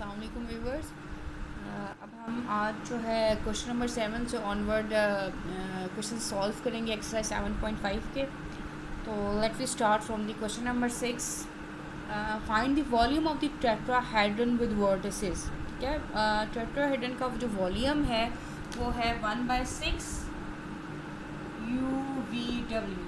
अस्सलाम वालेकुम व्यूअर्स। अब हम आज जो है क्वेश्चन नंबर 7 से ऑनवर्ड क्वेश्चन सॉल्व करेंगे एक्सरसाइज 7.5 के। तो let we start from the question number 6। Find the volume of the tetrahedron with vertices. ठीक है, टेट्राहेड्रन का जो वॉल्यूम है वो है 1/6 UVW।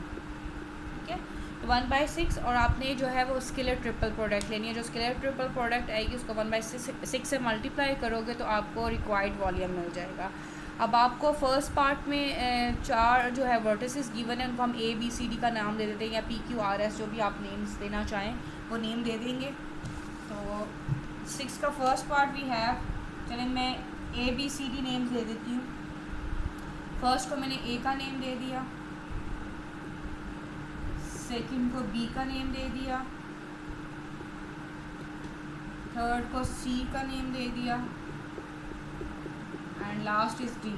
ठीक है, तो 1/6 और आपने जो है वो स्केलर ट्रिपल प्रोडक्ट लेनी है। जो स्केलर ट्रिपल प्रोडक्ट आएगी उसको 1/6 से मल्टीप्लाई करोगे तो आपको रिक्वायर्ड वॉल्यूम मिल जाएगा। अब आपको फर्स्ट पार्ट में चार जो है वर्टिसेस गिवन है, उनको हम ABCD का नाम दे देते हैं, या PQRS जो भी आप नेम्स देना चाहें वो नेम दे देंगे। तो 6 का फर्स्ट पार्ट भी है, चलें मैं ABCD नेम्स दे देती हूँ। फर्स्ट को मैंने A का नेम दे दिया, सेकंड को B का नेम दे दिया, थर्ड को C का नेम दे दिया एंड लास्ट इज D।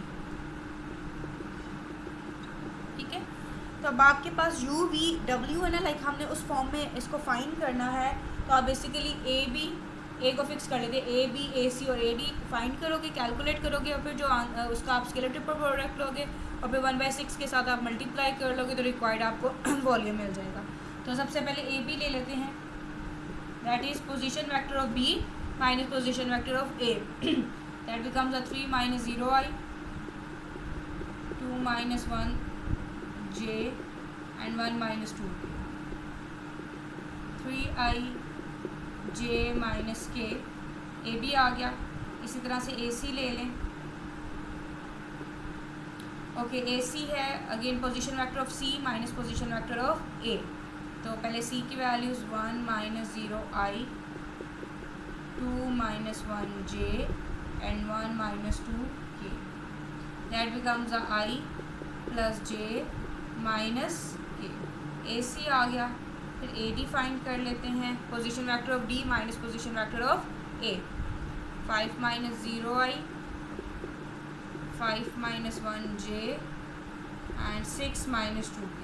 ठीक है, तो अब आपके पास UVW है ना, लाइक हमने उस फॉर्म में इसको फाइंड करना है। तो आप बेसिकली A को फिक्स कर लेते हैं, AB, AC और AD फाइंड करोगे, कैलकुलेट करोगे और फिर जो उसका आप स्केलर ट्रिपल प्रोडक्ट लोगे और फिर 1/6 के साथ आप मल्टीप्लाई कर लोगे तो रिक्वायर्ड आपको वॉल्यूम मिल जाएगा। तो सबसे पहले AB ले लेते हैं, that is position vector of B minus position vector of A। That becomes a 3 - 0i 2 - 1j and 1 - 2 3i j minus के। AB आ गया। इसी तरह से AC ले लें। ओके, AC है again position vector of C minus position vector of A। तो पहले C की values 1 - 0i 2 - 1j and 1 - 2k। That becomes i plus j minus k। AC आ गया। फिर AD फाइंड कर लेते हैं, position vector of D minus position vector of A। 5 - 0i 5 - 1j and 6 - 2k।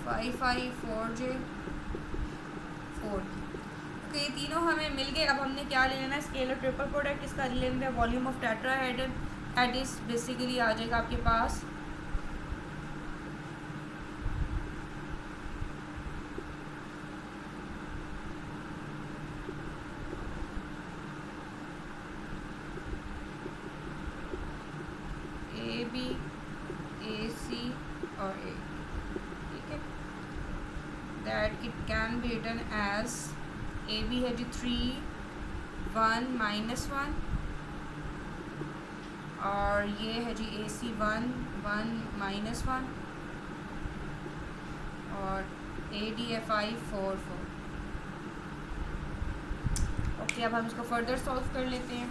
5i 4j 4k। तो ये तीनों हमें मिल गए। अब हमने क्या ले लेना है, स्केलर ट्रिपल प्रोडक्ट इसका ले लेना है। Volume of tetrahedron that is basically आ जाएगा आपके पास AB, AC और A। ठीक है, that it can be written as AB है जी 3 1 - 1 और ये है जी AC 1 1 - 1 और AD है 5 4 4। ओके, अब हम इसको फर्दर सॉल्व कर लेते हैं।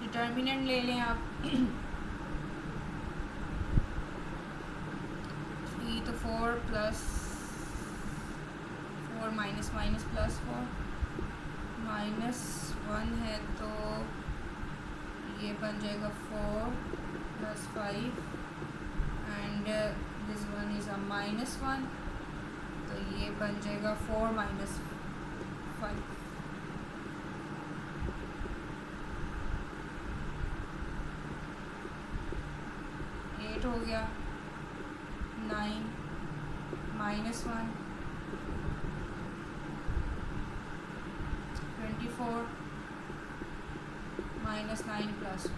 डिटर्मिनेंट ले लें आप 3 तो 4 प्लस 4 माइनस माइनस प्लस 4 -1 है तो ये बन जाएगा 4 + 5 and this one is a -1 तो ये बन जाएगा 4 - 5। हो गया 9 - 1 24 -9 +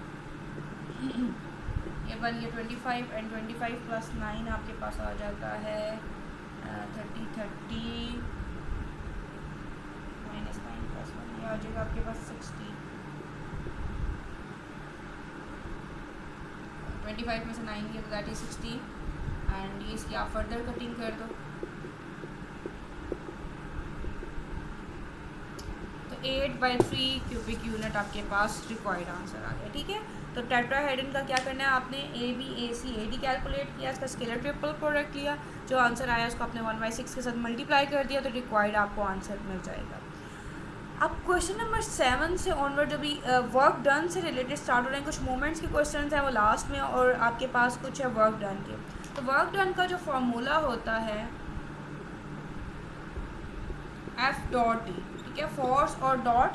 ये बन गया 25 एंड 25 + 9 आपके पास आ जाता है 30 30 -9 + 1 ये आ जाएगा आपके पास 60। 25 में से 9 किया तो दैट इज 16 एंड ये इसकी आप फर्दर कटिंग कर दो तो 8/3 क्यूबिक यूनिट आपके पास रिक्वायर्ड आंसर आ गया। ठीक है, तो टेट्राहेड्रन का क्या करना है, आपने AB AC AD कैलकुलेट किया, इसका स्केलर ट्रिपल प्रोडक्ट लिया, जो आंसर आया उसको आपने 1/6 के साथ मल्टीप्लाई कर दिया तो रिक्वायर्ड आपको आंसर मिल जाएगा। अब क्वेश्चन नंबर 7 से ऑनवर्ड जो भी वर्क डन से रिलेटेड स्टार्ट हो रहे हैं, कुछ मोमेंट्स के क्वेश्चन हैं वो लास्ट में, और आपके पास कुछ है वर्क डन के। तो वर्क डन का जो फॉर्मूला होता है एफ डॉट डी, ठीक है, फोर्स और डॉट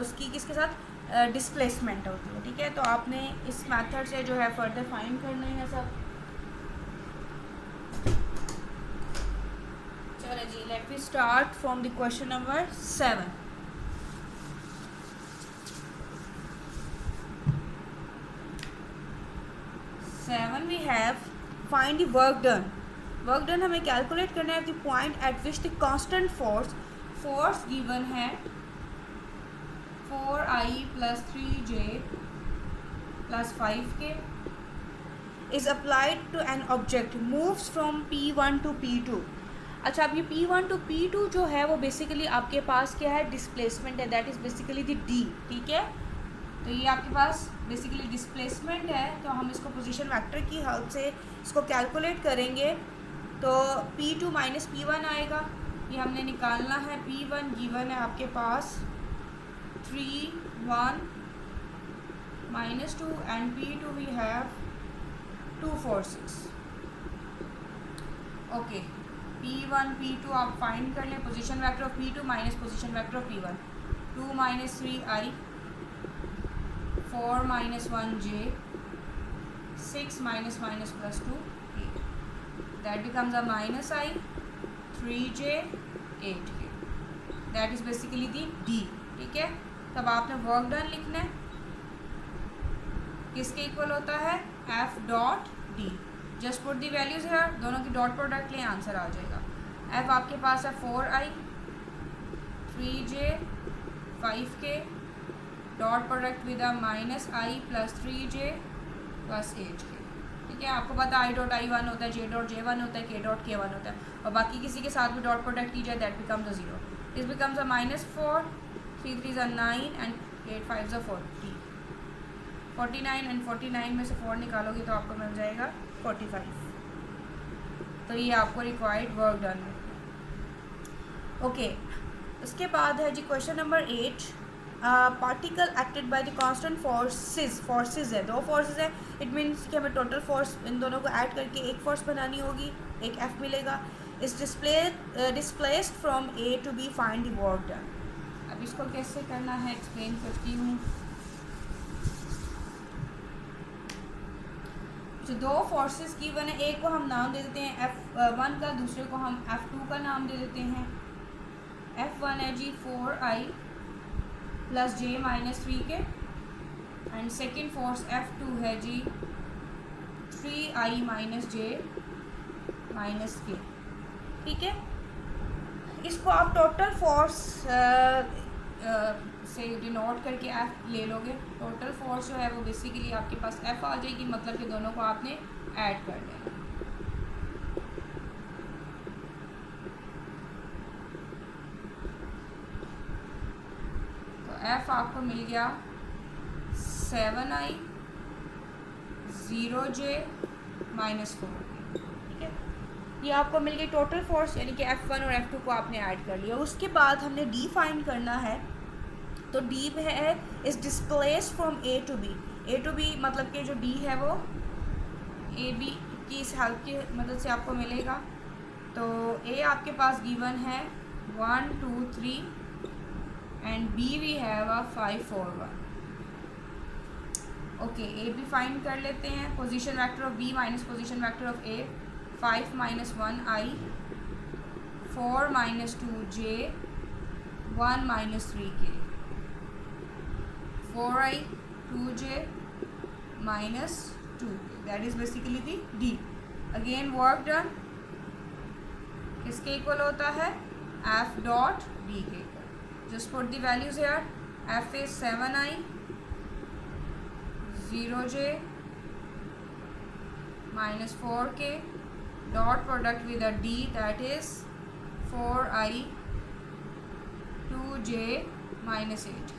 उसकी किसके साथ डिस्प्लेसमेंट होती है, ठीक है। तो आपने इस मेथड से जो है फर्दर फाइंड करना है सब। चलो जी, let me start from the question number 7। We have find the work done. Work done हमें कैलकुलेट करना है the point at which the constant force given है 4i + 3j + 5k is applied to an object moves from P1 to P2। अच्छा, अब ये P1 to P2 जो है वो बेसिकली आपके पास क्या है, डिस्प्लेसमेंट है, that is basically the D, ठीक है। तो ये आपके पास बेसिकली डिस्प्लेसमेंट है, तो हम इसको पोजीशन वेक्टर की हेल्प से इसको कैलकुलेट करेंगे। तो P2 - P1 आएगा, ये हमने निकालना है। P1 गिवन है आपके पास 3, 1 -2 and P2 we have 2, 4, 6। Okay, P1 P2 आप फाइंड कर लें। Position vector of P2 minus position vector of P1, 2 - 3i, 4 - 1j, 6 - +2 8, that becomes a -i, 3j, 8k, that is basically the D, ठीक है। तब आपने वर्क डन लिखना है, किसके इक्वल होता है, F dot D। Just put the values है, दोनों की डॉट प्रोडक्ट लें, आंसर आ जाएगा। F आपके पास है 4i, 3j, 5k, dot product with a -i + 3j + 8k, ठीक है। आपको पता है i डॉट i1 होता है, j डॉट j1 होता है, k डॉट k1 होता है, और बाकी किसी के साथ भी डॉट प्रोडक्ट की जाए that becomes a 0। This becomes a -4, 3 3 = 9 and 8 5 = 40। 49 and 49 में से 4 निकालोगे तो आपको मिल जाएगा 45। तो ये आपको रिक्वायर्ड वर्क डन है। ओके, उसके बाद है जी question number 8। Particle acted by the constant forces है, दो फोर्सेस है, इट मीन्स कि हमें टोटल फोर्स इन दोनों को ऐड करके एक फोर्स बनानी होगी, एक F मिलेगा। इस displaced from A to B, find the work done. अब इसको कैसे करना है एक्सप्लेन करती हूँ। जो दो फोर्सेस की वन है, एक को हम नाम दे देते हैं F1 का, दूसरे को हम F2 का नाम दे देते हैं। F1 है जी 4i + j - 3k, and second force F2 है जी 3i - j - k, ठीक है। इसको आप टोटल फोर्स से डिनोट करके F ले लोगे। टोटल फोर्स जो है वो बेसिकली आपके पास F आ जाएगी, मतलब कि दोनों को आपने ऐड कर लेना। तो F आपको मिल गया 7i, 0j - 4, ठीक है। ये आपको मिल गई टोटल फोर्स, यानी कि F1 और F2 को आपने ऐड कर लिया। उसके बाद हमने D फाइंड करना है। तो D है is displaced from A to B। A to B मतलब कि जो D है वो AB की इस हेल्प की मदद से आपको मिलेगा। तो A आपके पास गिवन है 1 2 3 and B we have a 5 4 1। Okay, A B find कर लेते हैं। Position vector of B minus position vector of A, 5 - 1i, 4 - 2j, 1 - 3k, 4i, 2j - 2k, that is basically the D। Again work done किसके equal होता है, F dot D के equal. Just put the values here। F is 7i, 0j - 4k, dot product with a D, that is 4i, 2j - 8k,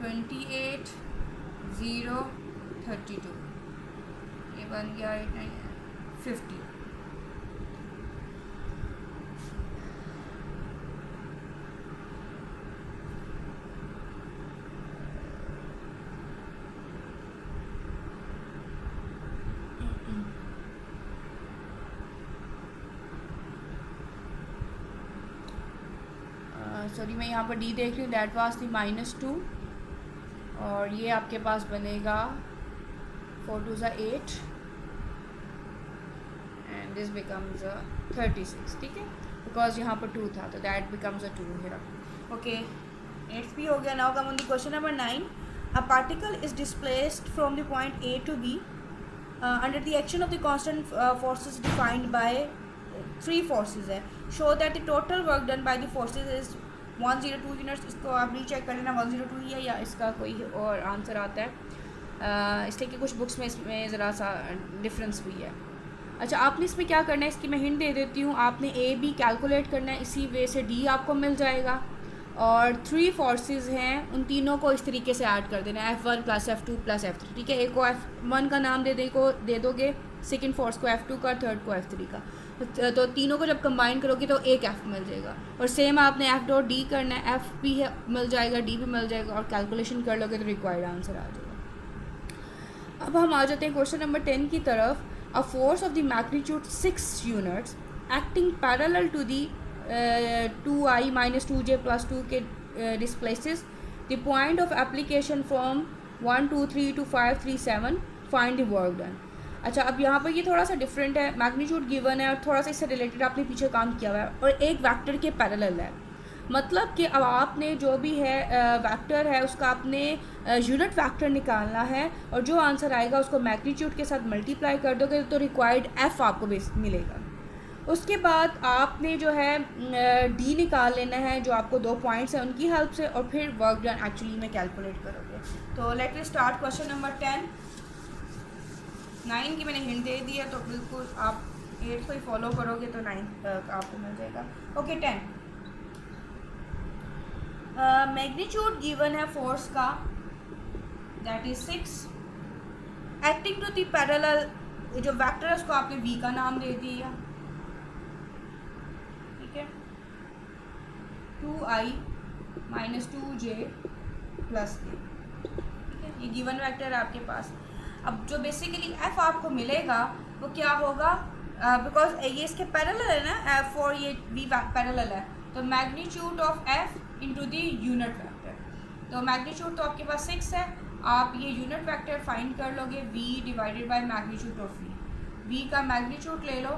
28 0 32, ये बन गया 50। Sorry मैं यहाँ पर डी देख रही हूँ, दैट वाज दी -2 और ये आपके पास बनेगा 4 2 8 एंड दिस बिकम्स 36, ठीक है, बिकॉज यहाँ पर 2 था तो that becomes 2 here. Okay, 8th भी हो गया। Now come on the question number 9। A particle is displaced from the point A to B under the action of the constant forces defined by 3 forces है। Show that the total work done by the forces is 102 units. इसको आप recheck कर लेना 102 ही है या इसका कोई और आंसर आता है, इसलिए कि कुछ बुक्स में इसमें ज़रा सा डिफरेंस भी है। अच्छा, आपने इसमें क्या करना है, इसकी मैं हिंट दे देती हूँ। आपने ए बी कैलकुलेट करना है, इसी वे से डी आपको मिल जाएगा और 3 फोर्सेस हैं, उन तीनों को इस तरीके से ऐड कर देना है, F1 + F2 + F3, ठीक है। एक को F1 का नाम दे दोगे, सेकंड फोर्स को F2 का, थर्ड को F3 का, तो तीनों को जब कंबाइन करोगे तो एक F मिल जाएगा। और सेम आपने F.D करना है, F भी है मिल जाएगा, D भी मिल जाएगा और कैलकुलेशन कर लोगे तो रिक्वायर्ड आंसर आ जाएगा। अब हम आ जाते हैं क्वेश्चन नंबर 10 की तरफ। A force of the magnitude 6 units acting parallel to the 2i minus 2j plus 2k displaces the point of application from 1 2 3 to 5 3 7, find the work done। अच्छा, अब यहाँ पर ये थोड़ा सा डिफरेंट है, मैग्नीट्यूड गिवन है और थोड़ा सा इससे रिलेटेड आपने पीछे काम किया हुआ है और एक वेक्टर के पैरेलल है। मतलब कि अब आपने जो भी है वेक्टर है उसका आपने यूनिट वेक्टर निकालना है और जो आंसर आएगा उसको मैग्नीट्यूड के साथ मल्टीप्लाई कर दोगे तो रिक्वायर्ड एफ आपको मिलेगा। उसके बाद आपने जो है डी निकाल लेना है, जो आपको 2 पॉइंट्स हैं उनकी हेल्प से, और फिर वर्क डन एक्चुअली में कैलकुलेट करोगे। तो late me start question number 10। 9 की मैंने हिंट दे दी है तो बिल्कुल आप 8 को ही फॉलो करोगे तो 9 आपको मिल जाएगा। ओके, 10 मैग्नीट्यूड गिवन है फोर्स का, that is 6, acting to the parallel, जो वेक्टर है उसको आपने v का नाम दे दिया, ठीक है, 2i minus 2j plus k, ठीक है, ये गिवन वेक्टर है आपके पास। अब जो बेसिकली f आपको मिलेगा वो क्या होगा, बिकॉज ये इसके पैरेलल है ना, f और ये v पैरेलल है, तो magnitude of f into the unit vector. तो मैग्नीट्यूड तो आपके पास 6 है, आप ये यूनिट वेक्टर फाइंड कर लोगे v divided by magnitude of v का मैग्नीट्यूड ले लो,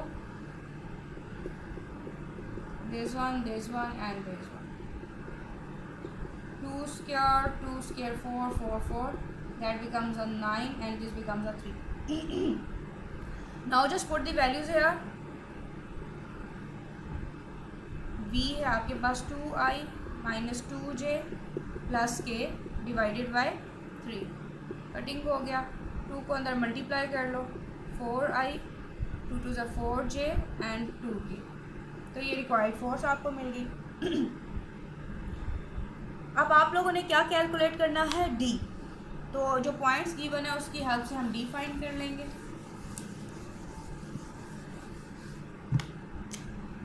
this one and this one, 2 square 2 square 4 4 4, that becomes a 9 and this becomes a 3। now just put the values here। v है आपके पास 2i minus 2j plus k divided by 3, cutting हो गया, 2 को अंदर multiply कर लो, 4i 2 2 ज़ा 4j and 2k, तो ये रिक्वायर्ड फोर्स आपको मिल गई। अब आप लोगों ने क्या कैलकुलेट करना है, d, तो जो पॉइंट्स गिवन है उसकी हेल्प से हम d फाइंड कर लेंगे।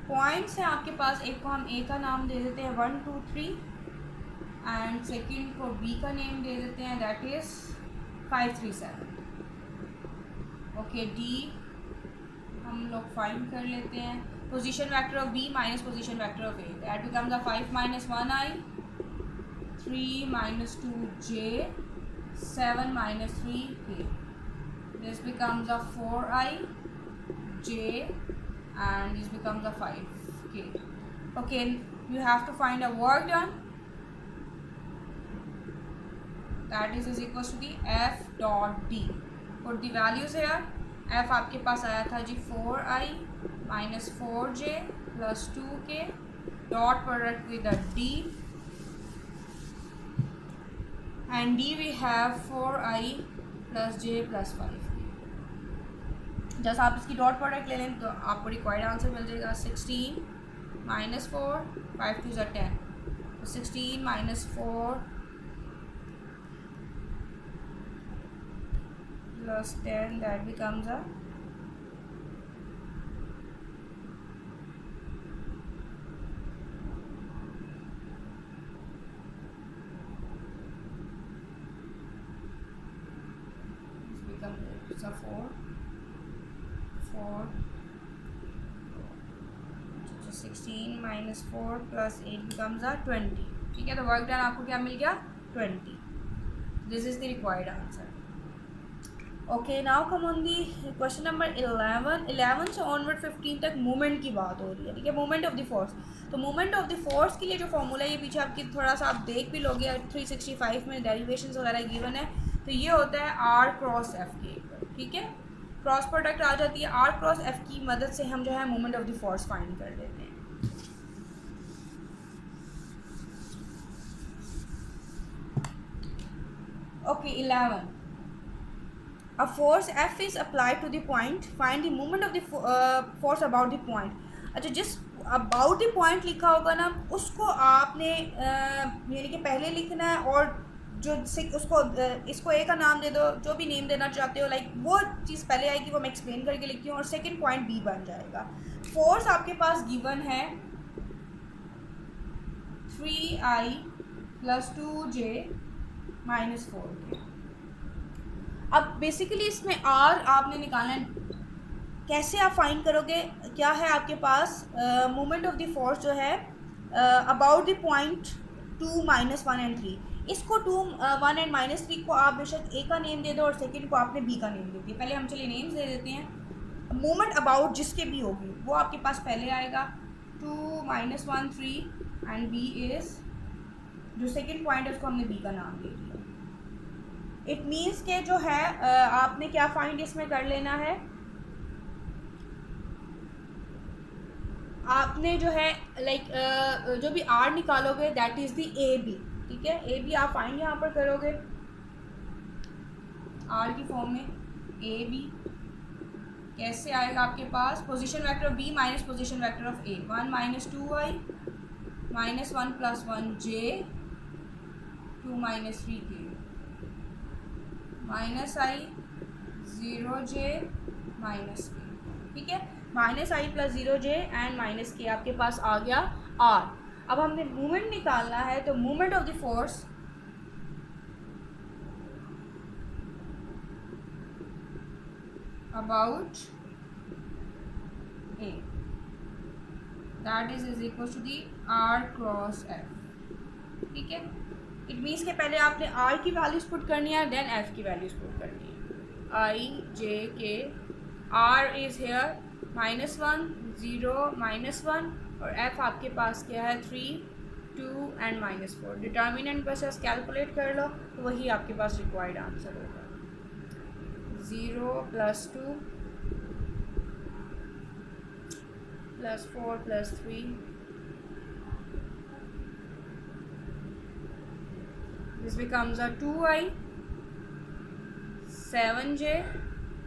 पॉइंट्स हैं आपके पास, एक को हम a का नाम दे देते हैं 1 2 3 एंड सेकंड को b का नेम दे देते हैं, दैट इज 5 3 7। ओके, d हम लोग फाइंड कर लेते हैं, position vector of b minus position vector of a, that becomes a 5 minus 1i 3 minus 2j 7 minus 3k, this becomes a 4i j and this becomes a 5k। okay, you have to find a work done, that is equals to the f dot d। put the values here। f आपके पास आया था जी 4i minus 4j plus 2k, dot product with the d, and d we have 4i plus j plus 5। जैसे आप इसकी dot product ले लें तो आपको रिक्वायर्ड आंसर मिल जाएगा 16 minus 4 5 2 ज़ा 10, तो 16 minus 4 plus 10, that becomes a 4 4 which is 16 minus 4 plus 8 becomes a 20. ठीक है, तो वर्क डन आपको क्या मिल गया? 20. This is the required answer. Okay, now come on the question number 11. 11 से ऑनवर्ड 15 तक मूवमेंट की बात हो रही है. ठीक है, मूवमेंट ऑफ द फोर्स. तो मूवमेंट ऑफ द फोर्स के लिए जो फॉर्मूला है ये पीछे आपकी थोड़ा सा आप देख भी लोगे, 365 में डेरिवेशंस वगैरह गिवन है. तो ये होता है आर क्रॉस एफ के ऊपर. ठीक है, क्रॉस प्रोडक्ट आ जाती है. आर क्रॉस एफ की मदद से हम जो है movement of the force find कर लेते हैं. Okay, 11. A force F is applied to the point. Find the moment of the force about the point. अच्छा, जिस about the point लिखा होगा ना, उसको आपने यानी कि पहले लिखना है, और जो उसको इसको ए का नाम दे दो, जो भी नेम देना चाहते हो, लाइक वो चीज़ पहले आएगी, वो मैं एक्सप्लेन करके लिखती हूँ, और सेकंड पॉइंट बी बन जाएगा. फोर्स आपके पास गिवन है 3i + 2j - 4k. अब बेसिकली इसमें आर आपने निकालना है. कैसे आप फाइंड करोगे? क्या है आपके पास? मोमेंट ऑफ द फोर्स जो है अबाउट द पॉइंट 2, -1 और 3. इसको 2, 1 और -3 को आप बेशक ए का नेम दे दो, और सेकंड को आपने बी का नेम दे दिया. पहले हम चलिए नेम्स दे देते हैं. मोमेंट अबाउट जिसके भी होगी वो आपके पास पहले आएगा. 2, -1, 3 एंड बी इज़ जो सेकंड पॉइंट है उसको हमने बी का नाम दे दिया. इट मीन्स के जो है आपने क्या फाइंड इसमें कर लेना है, आपने जो है लाइक जो भी आर निकालोगे that is the A B. ठीक है, ए बी आप फाइंड यहाँ पर करोगे आर की फॉर्म में. ए बी कैसे आएगा आपके पास? Position vector of B minus position vector of A. 1 - 2i -1 + 1j 2 - 3k -i 0j -k. ठीक है, -i + 0j एंड -k आपके पास आ गया आर. अब हमने मूवमेंट निकालना है, तो movement of the force about A that is equal to the r cross F. ठीक है, इट मीन्स के पहले आपने आर की वैल्यूज पुट करनी है, देन एफ की वैल्यूज पुट करनी है. i j k. R is here -1 0 -1, और एफ आपके पास क्या है? 3 2 एंड -4. डिटर्मिनेंट बस कैलकुलेट कर लो, तो वही आपके पास रिक्वायर्ड आंसर होगा. 0 + 2 + 4 + 3. This becomes a 2i 7j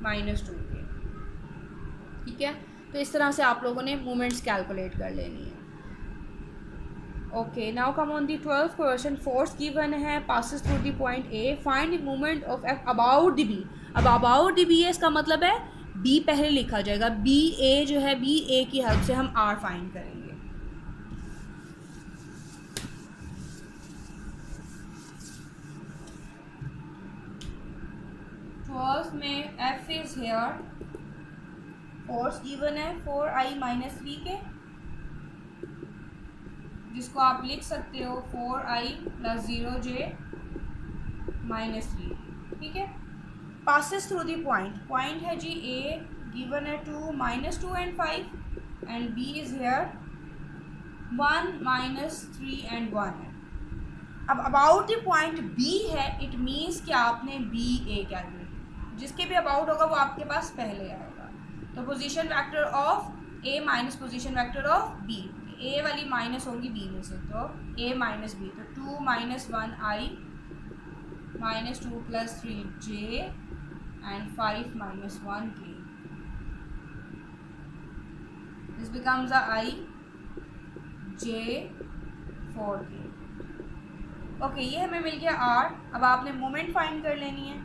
-2k. ठीक है, तो इस तरह से आप लोगों ने मूवमेंट्स कैलकुलेट कर लेनी है. Okay, now come on the 12th question. Force given है, passes through the point A. Find the movement of F about the B. अब अबाउट द बी है, इसका मतलब है बी पहले लिखा जाएगा. बी ए जो है, बी ए की हेल्प से हम आर फाइंड करेंगे. फर्स्ट में F is here, force given है 4i - 3k, जिसको आप लिख सकते हो 4i + 0j -3. ठीक है, passes through the point. Point है जी ए, गिवन है 2 -2 and 5, and B is here 1 -3 एंड 1 है. अब अबाउट द पॉइंट बी है, इट मीन्स कि आपने बी ए कैलकुलेट, जिसके भी अबाउट होगा वो आपके पास पहले आएगा. तो position vector of A minus position vector of B. A वाली माइनस होगी बी में से, तो ए - बी. तो 2 - 1i -2 + 3j and 5 - 1k. This becomes a i j 4k. Okay, ये हमें मिल गया आर. अब आपने मोमेंट फाइंड कर लेनी है.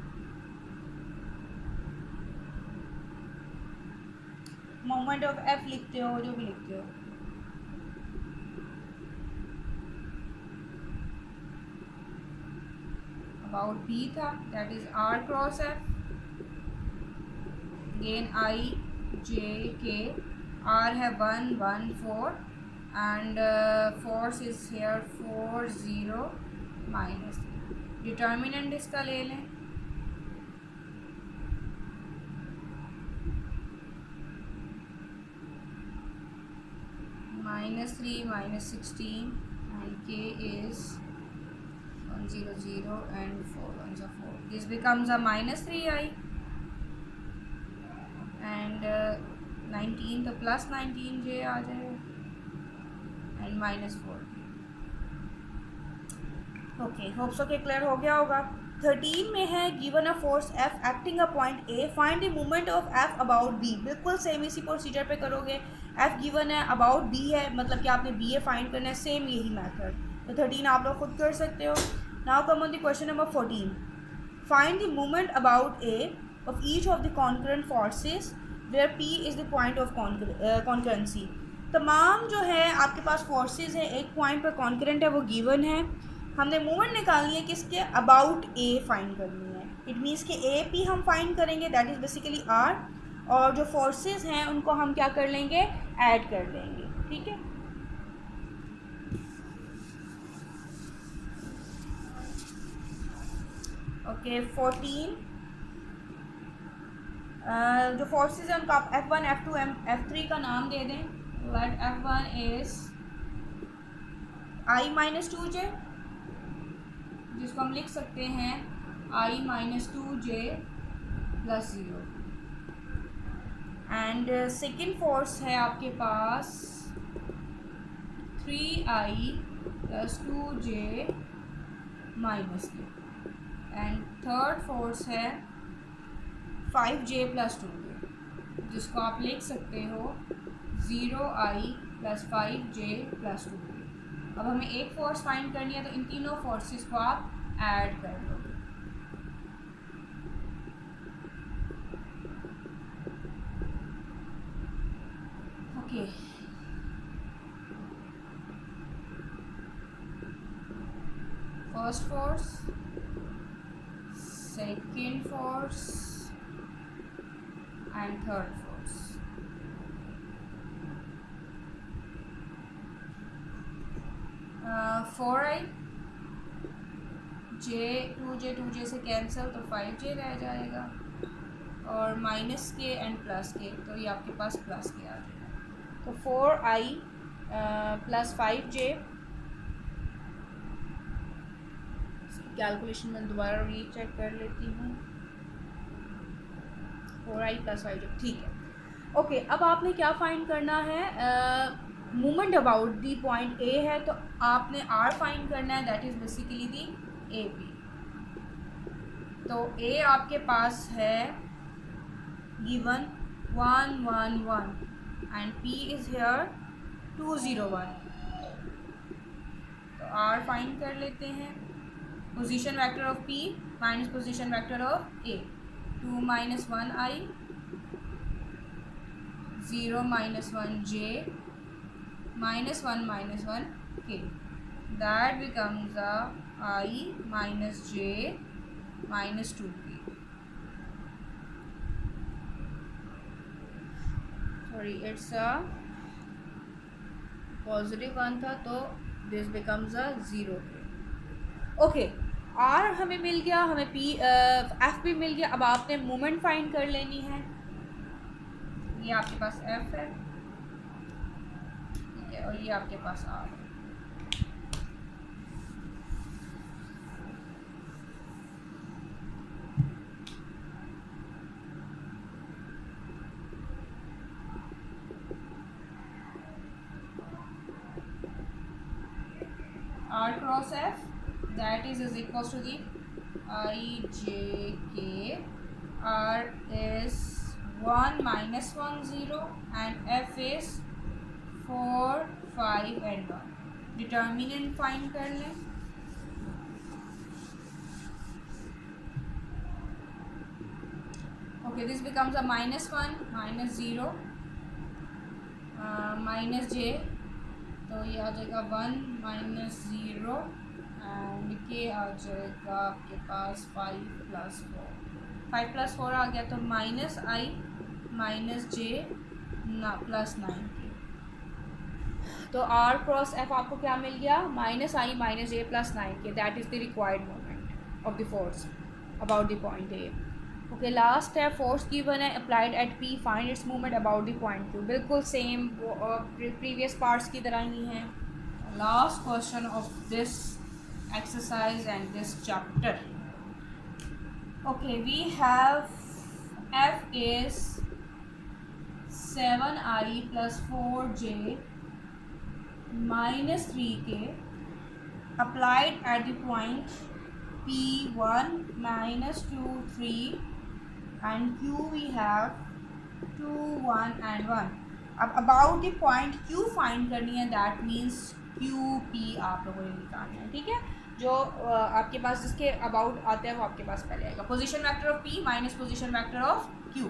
मोमेंट ऑफ एफ लिखते हो, जो भी लिखते हो. अबाउट बी था, that is r cross F. Again i j k R है 1 1 4 and force is here 4 0 minus 3. Determinant इसका ले लें, -3 -16 and k is 1 0 0 and 4 1 4. This becomes a -3i and 19 तो +19j आ जाएगा एंड -4. ओके, होप सो के clear हो गया होगा. 13 में है given a force F acting a point A, find the movement of F about B. बिल्कुल सेम इसी प्रोसीजर पे करोगे. F गिवन है, अबाउट B है, मतलब कि आपने BA फाइंड करना है. सेम यही मेथड. तो 13 आप लोग खुद कर सकते हो. Now come on the question number 14. Find the movement about A of each of the concurrent forces where P is the point of concurrency. तमाम जो है आपके पास फोर्सेस है, एक पॉइंट पर कॉन्करेंट है, वो गिवन है. हमने मूवमेंट निकालनी है किसके, अबाउट ए फाइंड करनी है. इट मीन्स कि ए पी हम फाइंड करेंगे, दैट इज़ बेसिकली आर, और जो फोर्सेस हैं उनको हम क्या कर लेंगे, ऐड कर लेंगे. ठीक है. ओके 14 जो फोर्सेस हैं उनको आप F1 F2 F3 का नाम दे दें. Late F1 is I - 2j, जिसको हम लिख सकते हैं I - 2j + 0. And second force है आपके पास 3I + 2j - 2. And third force है 5j + 2j, जिसको आप लिख सकते हो 0I + 5j + 2j. अब हमें एक फोर्स फाइंड करनी है, तो इन तीनों फोर्सेस को आप ऐड कर लो. Okay, first force, second force and third force. Four आई,2j से कैंसिल, तो 5j रह जाएगा, और माइनस के एंड प्लस के, तो ये आपके पास प्लस के आ जाएगा. तो 4i + 5j. कैलकुलेशन में दोबारा रीचेक कर लेती हूँ. 4i + 5j, ठीक है. ओके, अब आपने क्या फाइंड करना है, movement about the point A है, तो आपने आर फाइंड करना है, that is basically the A P. तो ए आपके पास है given 1 1 1 and P is here 2 0 1. तो आर फाइंड कर लेते हैं. Position vector of P minus position vector of A, 2 - 1i 0 - 1j -1 - 1 k. That becomes a I - j - 2k. Sorry, it's a positive one था, तो this becomes a 0k. Okay, r हमें मिल गया, हमें P F भी मिल गया. अब आपने मोमेंट फाइंड कर लेनी है. ये आपके पास एफ है, ठीक है, और ये आपके पास आर है. R cross F, that is equals to the IJK. R is 1 - 1 0 and F is 4 5 and 1. Determinant find कर लें. Okay, this becomes a -1 - 0 -j, तो ये आ जाएगा 1 - 0 एंड के आ जाएगा आपके पास 5 + 4. 5 + 4 आ गया, तो -i - j ना +9 के। तो R क्रॉस F आपको क्या मिल गया, -I - J + 9 के। That is the required moment of the force about the point A. Okay, last है फोर्स गिवन है applied at P, find its movement about the point Q। बिल्कुल same previous parts की तरह ही हैं। Last question of this exercise and this chapter. Okay, we have F is 7I plus 4J minus 3K applied at the point P1 minus 2 3 and Q we have 2 1 and 1. अब about the point Q find करनी है, that means QP आप लोगों ने निकालना है। ठीक है, जो आपके पास जिसके अबाउट आते हैं वो आपके पास पहले आएगा। Position vector of P minus position vector of Q।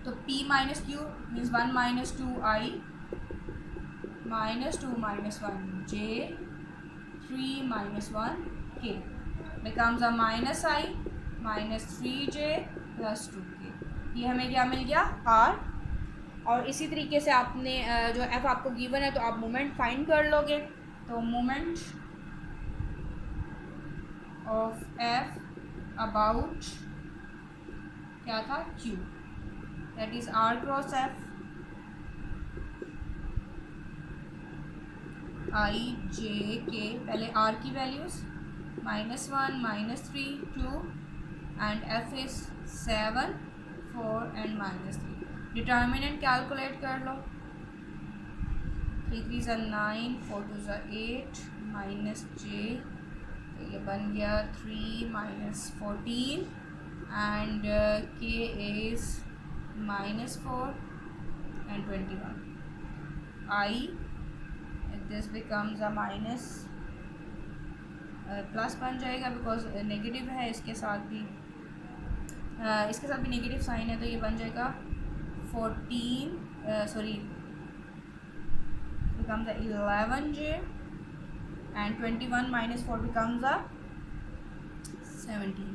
तो P minus Q means 1 minus 2I minus 2 minus 1J 3 minus 1K becomes a -I minus 3J plus 2K। ये हमें क्या मिल गया, R। और इसी तरीके से आपने जो F आपको गिवन है तो आप मोमेंट फाइंड कर लोगे। तो मोमेंट ऑफ F अबाउट क्या था, Q, that is R cross F I J K। पहले R की values -1 -3 2 and F is 7 4 and -3। Determinant calculate कर लो। 3 3 9 4 2 8 माइनस J, तो ये बन गया 3 minus 14 and K is -4 and 21। I this becomes a minus plus बन जाएगा बिकॉज नेगेटिव है, इसके साथ भी नेगेटिव साइन है, तो ये बन जाएगा 14 becomes a 11J and 21 minus 4 becomes a 17.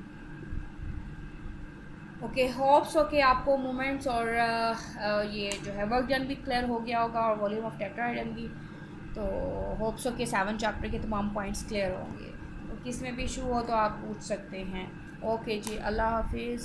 Okay, hopes okay आपको मोमेंट्स और ये जो है वर्क डन भी क्लियर हो गया होगा और वॉल्यूम ऑफ टेट्राहेड्रन भी। तो होप्स ओके 7 चैप्टर के तमाम पॉइंट्स क्लियर होंगे। तो किस में भी इशू हो तो आप पूछ सकते हैं। ओके जी, अल्लाह हाफिज़।